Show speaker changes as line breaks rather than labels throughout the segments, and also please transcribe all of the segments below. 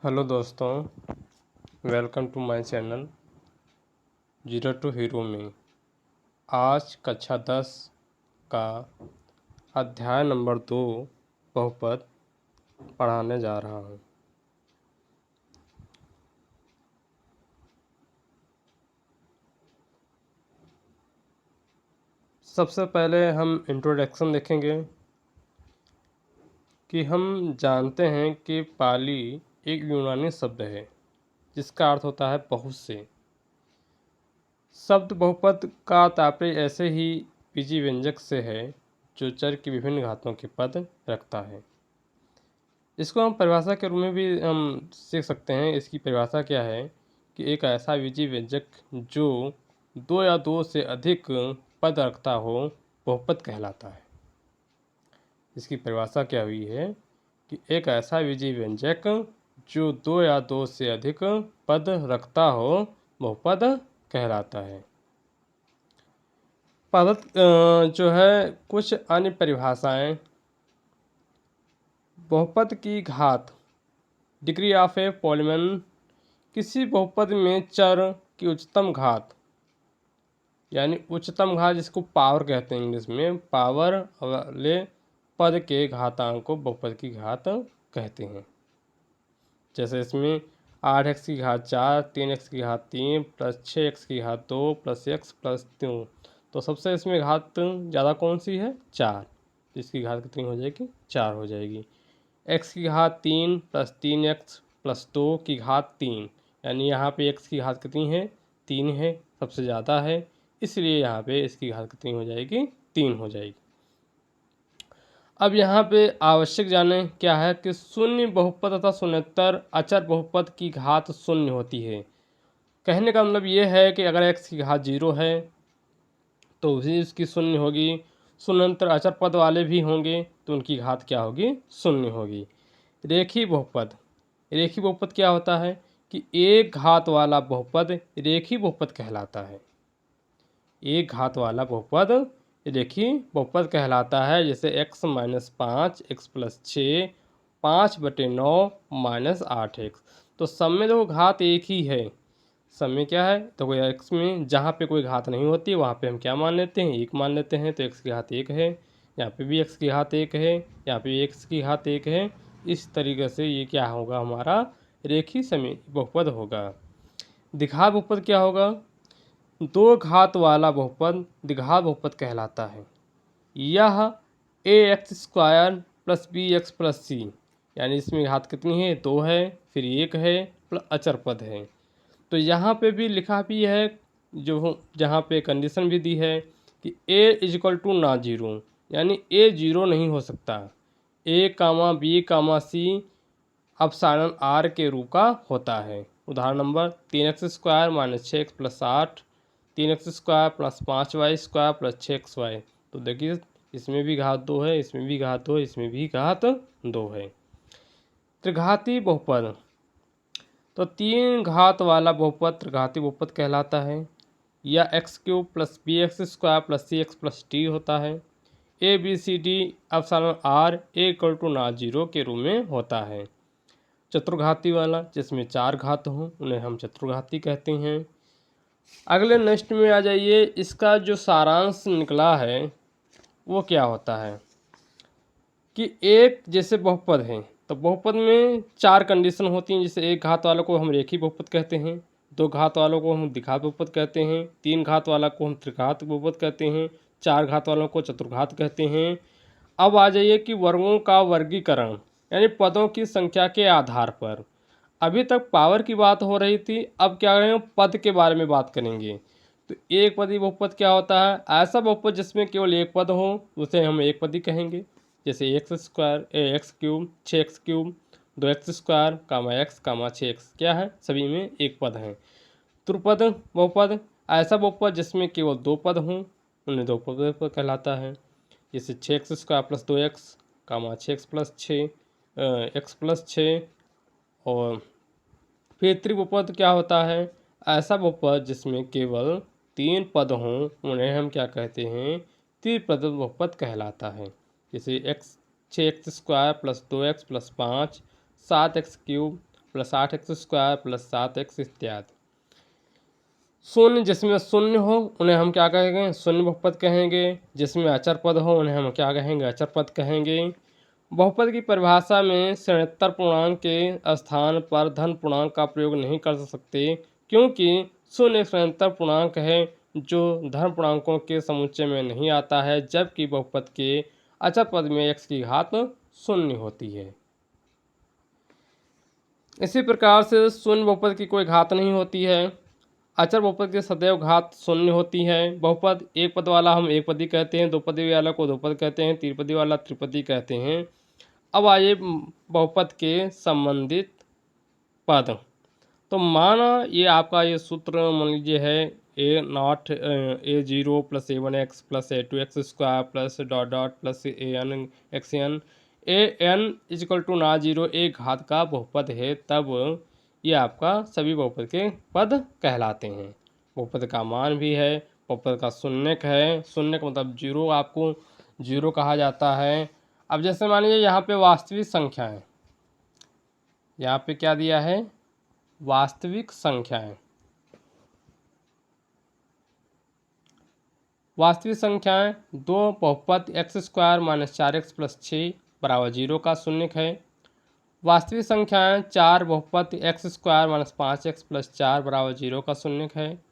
Hello दोस्तों, welcome to my channel zero to hero में। आज कक्षा 10 का अध्याय नंबर 2 बहुपद पढ़ाने जा रहा हूँ। सबसे पहले हम इंट्रोडक्शन देखेंगे कि हम जानते हैं कि पाली एक यूनानी शब्द है जिसका अर्थ होता है बहुत से। शब्द बहुपद का तात्पर्य ऐसे ही बीजी व्यंजक से है जो चर की विभिन्न घातों के पद रखता है। इसको हम परिभाषा के रूप में भी हम सीख सकते हैं। इसकी परिभाषा क्या है कि एक ऐसा बीजी व्यंजक जो दो या दो से अधिक पद रखता हो बहुपद कहलाता है। इसकी परिभाषा क्या हुई है कि एक ऐसा बीजी व्यंजक जो दो या दो से अधिक पद रखता हो बहुपद कहलाता है। पद जो है कुछ अन्य परिभाषाएं। बहुपद की घात डिग्री ऑफ ए पॉलीनॉमियल, किसी बहुपद में चर की उच्चतम घात यानी उच्चतम घात जिसको पावर कहते हैं इंग्लिश में, पावर वाले पद के घातांक को बहुपद की घात कहते हैं। जैसे इसमें 8x की घात 4, 3x की घात 3 प्लस 6x की घात 2 प्लस x प्लस 2। तो सबसे इसमें घात ज़्यादा कौन सी है? 4। इसकी घात कितनी हो जाएगी? 4 हो जाएगी। x की घात 3 प्लस 3x प्लस 2 की घात 3, यानी यहाँ पे x की घात कितनी है? 3 है, सबसे ज़्यादा है, इसलिए यहाँ पे इसकी घात कितनी हो जाएगी? 3 हो जाएगी। अब यहाँ पे आवश्यक जाने क्या है कि शून्य बहुपद तथा शून्येतर अचर बहुपद की घात शून्य होती है। कहने का मतलब ये है कि अगर x की घात 0 है तो भी इसकी शून्य होगी। शून्येतर अचर पद वाले भी होंगे तो उनकी घात क्या होगी? शून्य होगी। रेखीय बहुपद, रेखीय बहुपद क्या होता है कि एक घात वाला बहुपद रेखीय बहुपद कहलाता है। एक घात वाला बहुपद रेखीय बहुपद कहलाता है। जैसे x minus 5 x plus 6 5/9 minus 8x। तो सब में देखो घात एक ही है। सब में क्या है? तो कोई x में जहाँ पे कोई घात नहीं होती वहाँ पे हम क्या मान लेते हैं? एक मान लेते हैं। तो x की घात 1 है, यहाँ पे भी x की घात 1 है, यहाँ पे x की घात 1 है। इस तरीके से ये क्या होगा? हमारा रेखीय समी बहुपद होगा। द्विघात बहुपद क्या होगा? दो घात वाला बहुपद द्विघात बहुपद कहलाता है। यह ax² plus bx plus c, यानी इसमें घात कितनी है? 2 है, फिर 1 है, प्लस अचर पद है। तो यहाँ पे भी लिखा भी है, जो जहाँ पे कंडीशन भी दी है कि a = ना 0, यानी a 0 नहीं हो सकता। a, b, c अपसारण r के रूप का होता है। उदाहरण number 3x² minus 6x plus 8, 3x² plus 5y² plus 6xy। तो देखिए इसमें भी घात 2 है, इसमें भी घात 2 है, इसमें भी घात 2 है। त्रिघाती बहुपद, तो 3 घात वाला बहुपद त्रिघाती बहुपद कहलाता है। यह x³ plus bx² plus cx plus d होता है। a b c d अपसारण r a = ना 0 के रूप में होता है। चतुर्घाती वाला जिसमें 4 घात हों उन्हें हम चतुर्घाती कहते हैं। अगले नेक्स्ट में आ जाइए। इसका जो सारांश निकला है वो क्या होता है कि एक जैसे बहुपद है तो बहुपद में 4 कंडीशन होती हैं। जैसे एक घात वालों को हम रेखीय बहुपद कहते हैं, 2 घात वालों को हम द्विघात बहुपद कहते हैं, 3 घात वाला को हम त्रिघात बहुपद कहते हैं, 4 घात वालों को चतुर्घात कहते हैं। अब आ जाइए कि वर्गों का वर्गीकरण, यानी पदों की संख्या के आधार पर। अभी तक पावर की बात हो रही थी, अब क्या करेंगे? पद के बारे में बात करेंगे। तो एक पदी बहुपद क्या होता है? ऐसा बहुपद जिसमें केवल एक पद हो उसे हम एक पदी कहेंगे। जैसे x² x³ 6x³, 2x² x 6x क्या है? सभी में एक पद हैं। त्रिपद बहुपद, ऐसा बहुपद जिसमें केवल 2 पद हों उन्हें दो पद बहुपद कहलाता है। जैसे 6x² plus 2x 6x plus 6 x plus 6। और फिर त्रिबहुपद क्या होता है? ऐसा बहुपद जिसमें केवल 3 पद हों उन्हें हम क्या कहते हैं? त्रिपद बहुपद कहलाता है। जैसे 6x² plus 2x plus 5 7x³ plus 8x² plus 7x इत्यादि। शून्य जिसमें शून्य हो उन्हें हम क्या कहेंगे? शून्य बहुपद कहेंगे। जिसमें अचर पद हो उन्हें हम क्या कहेंगे? अचर पद कहेंगे। बहुपद की परिभाषा में ऋणोत्तर पूर्णांक के स्थान पर धन पूर्णांक का प्रयोग नहीं कर सकते, क्योंकि शून्य एक ऋणोत्तर पूर्णांक है जो धन पूर्णांकों के समुच्चय में नहीं आता है, जबकि बहुपद के अचर पद में x की घात शून्य होती है। इसी प्रकार से शून्य बहुपद की कोई घात नहीं होती है। अचर बहुपद की सदैव घात शून्य होती है। बहुपद एक पद वाला हम एक पदी कहते हैं, दो पदी वाला को दो पद कहते हैं, तीन पदी वाला त्रिपदी कहते हैं। अब आइए बहुपद के संबंधित पद। तो माना ये आपका ये सूत्र मान लीजिए है a0 plus a1x plus a2x² plus dot dot plus an xn an equal to ना 0 एक घात का बहुपद है, तब ये आपका सभी बहुपद के पद कहलाते हैं। बहुपद का मान भी है, बहुपद का शून्यक है, शून्यक मतलब जीरो, आपको जीरो कहा जाता है। अब जैसे मान लीजिए यहाँ पे वास्तविक संख्या है, यहाँ पे क्या दिया है? वास्तविक संख्याएं। वास्तविक संख्याएं दो बहुपद x² माइनस 4x प्लस 6 बराबर 0 का शून्यक है। वास्तविक संख्याएं चार बहुपद x² माइनस 5x प्लस 4 बराबर 0 का शून्यक है।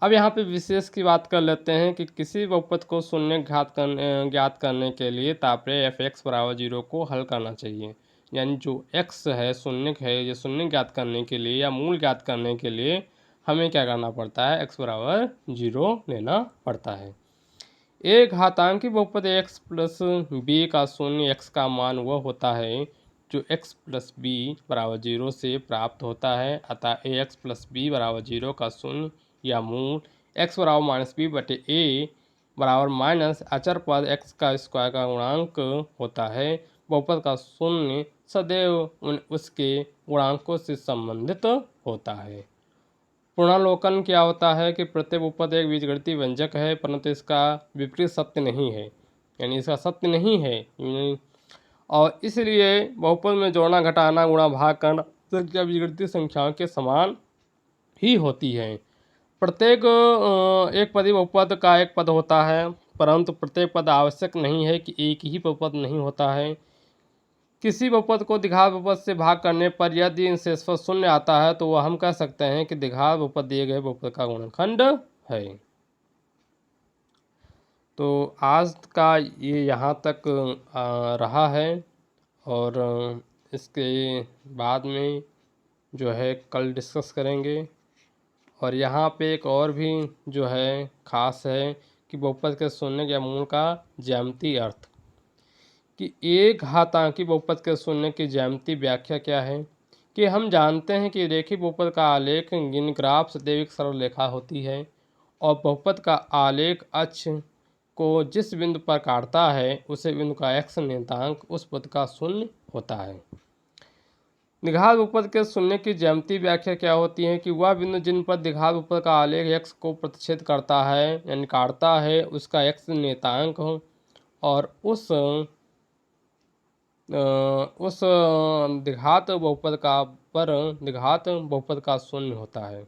अब यहाँ पे विशेष की बात कर लेते हैं कि किसी बहुपद को शून्य ज्ञात करने के लिए तात्पर्य f(x) बराबर 0 को हल करना चाहिए। यानी जो x है शून्य है, ये शून्य ज्ञात करने के लिए या मूल ज्ञात करने के लिए हमें क्या करना पड़ता है? x बराबर 0 लेना पड़ता है। एक घातांकी बहुपद x प्लस b का शून्य x का मान वह होता है जो x प्लस b बराबर 0 से प्राप्त होता है। अतः ax प्लस b बराबर 0 का शून्य या मूल x बराबर माइनस बी बटे a बराबर माइनस अचर पद x का स्क्वायर का गुणांक होता है। बहुपद का शून्य सदैव उसके गुणांकों से संबंधित होता है। पुनरावलोकन क्या होता है कि प्रत्येक बहुपद एक बीजगणितीय व्यंजक है, परंतु इसका विपरीत सत्य नहीं है, यानी इसका सत्य नहीं है। और इसलिए बहुपद में जोड़ना, घटाना, गुणा, भाग करना संख्या बीजगणितीय संख्याओं के समान ही होती है। प्रत्येक एक पदी बहुपद का एक पद होता है, परंतु प्रत्येक पद आवश्यक नहीं है कि एक ही बहुपद नहीं होता है। किसी बहुपद को द्विघात बहुपद से भाग करने पर यदि इन शेषफल शून्य आता है तो वह हम कह सकते हैं कि द्विघात बहुपद दिए गए बहुपद का गुणनखंड है। तो आज का ये यहाँ तक रहा है, और इसके बाद में जो है कल डिस्कस करेंगे। और यहाँ पे एक और भी जो है खास है कि बहुपद के शून्य या मूल का ज्यामितीय अर्थ, कि एक घातांकी बहुपद के शून्य की ज्यामितीय व्याख्या क्या है। कि हम जानते हैं कि रेखीय बहुपद का आलेख गिन ग्राफ सदैव एक सरल रेखा होती है, और बहुपद का आलेख अक्ष को जिस बिंदु पर काटता है उसे बिंदु का x निर्देशांक उस पद का शून्य होता है। द्विघात बहुपद के शून्य की ज्यामितीय व्याख्या क्या होती है कि वह बिंदु जिन पर द्विघात बहुपद का आलेख x को प्रतिच्छेद करता है यानी काटता है उसका x निर्देशांक हो, और उस द्विघात बहुपद का शून्य होता है।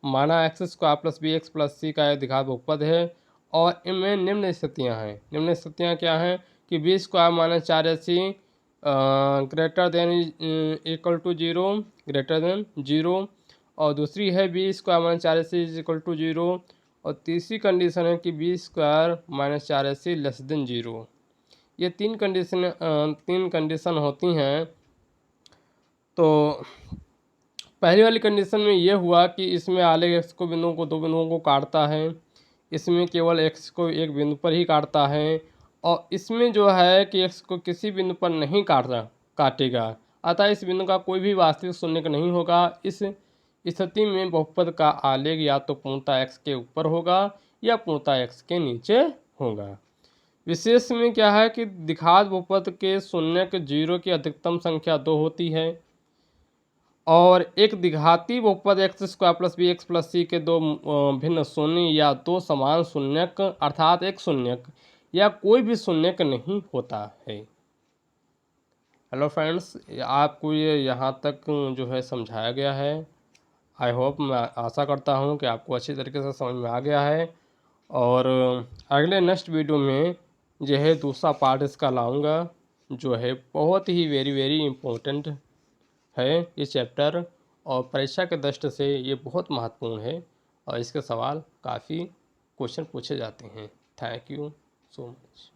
माना x² plus bx plus c का एक द्विघात बहुपद है, और इनमें निम्न स्थितियाँ हैं। निम्न स्थितियाँ क्या हैं कि b² minus 4ac greater than equal to 0, greater than 0, और दूसरी है b² minus 4ac equal to 0, और तीसरी कंडीशन है कि b² minus 4ac less than 0। ये तीन कंडीशन होती हैं। तो पहली वाली कंडीशन में ये हुआ कि इसमें आलेख x को दो बिंदुओं को काटता है, इसमें केवल x को एक बिंदु पर ही काटता है, और इसमें जो है कि x को किसी बिंदु पर नहीं काटेगा, अतः इस बिंदु का कोई भी वास्तविक शून्य नहीं होगा। इस स्थिति में बहुपद का आलेख या तो पूर्णतः x के ऊपर होगा या पूर्णतः x के नीचे होगा। विशेष में क्या है कि द्विघात बहुपद के शून्यक 0 की अधिकतम संख्या 2 होती है, और एक द्विघाती बहुपद x² plus bx plus c के दो भिन्न शून्य या दो समान शून्यक अर्थात एक शून्यक या कोई भी शून्यक नहीं होता है। हेलो फ्रेंड्स, आपको ये यहाँ तक जो है समझाया गया है। आई होप, मैं आशा करता हूँ कि आपको अच्छी तरीके से समझ में आ गया है। और अगले नेक्स्ट वीडियो में जो है दूसरा पार्ट इसका लाऊंगा, जो है बहुत ही वेरी वेरी इम्पोर्टेंट है ये चैप्टर, और परीक्षा के दृष्टि से ये बहुत महत्वपूर्ण है और इसके सवाल काफ़ी क्वेश्चन पूछे जाते हैं। Thank you so much.